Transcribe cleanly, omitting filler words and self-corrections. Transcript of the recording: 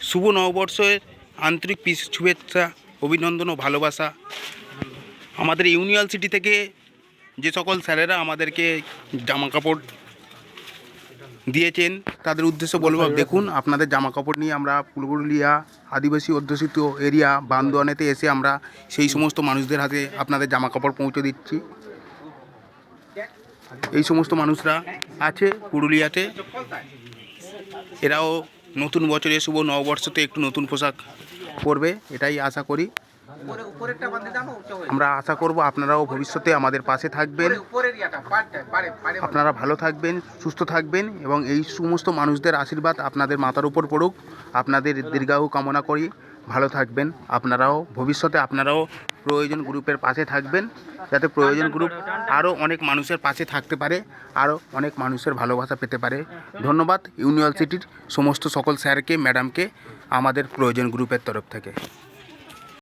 শুভ নববর্ষের আন্তরিক শুভেচ্ছা, অভিনন্দন ও ভালোবাসা। আমাদের ইউনিভার্সিটি থেকে যে সকল স্যারেরা আমাদেরকে জামা কাপড় দিয়েছেন তাদের উদ্দেশ্যে বলব, দেখুন আপনাদের জামা কাপড় নিয়ে আমরা পুরুলিয়া আদিবাসী অধ্যুষিত এরিয়া বান্দোয়ানেতে এসে আমরা সেই সমস্ত মানুষদের হাতে আপনাদের জামা কাপড় পৌঁছে দিচ্ছি। এই সমস্ত মানুষরা আছে পুরুলিয়াতে, এরাও নতুন বছরে শুভ নববর্ষতে একটু নতুন পোশাক পরবে, এটাই আশা করি। আমরা আশা করব আপনারাও ভবিষ্যতে আমাদের পাশে থাকবেন, আপনারা ভালো থাকবেন, সুস্থ থাকবেন এবং এই সমস্ত মানুষদের আশীর্বাদ আপনাদের মাথার উপর পড়ুক। আপনাদের দীর্ঘায়ু কামনা করি, ভালো থাকবেন। আপনারাও ভবিষ্যতে আপনারাও প্রয়োজন গ্রুপের পাশে থাকবেন, যাতে প্রয়োজন গ্রুপ আরও অনেক মানুষের পাশে থাকতে পারে, আরও অনেক মানুষের ভালোবাসা পেতে পারে। ধন্যবাদ ইউনিভার্সিটির সমস্ত সকল স্যারকে, ম্যাডামকে আমাদের প্রয়োজন গ্রুপের তরফ থেকে।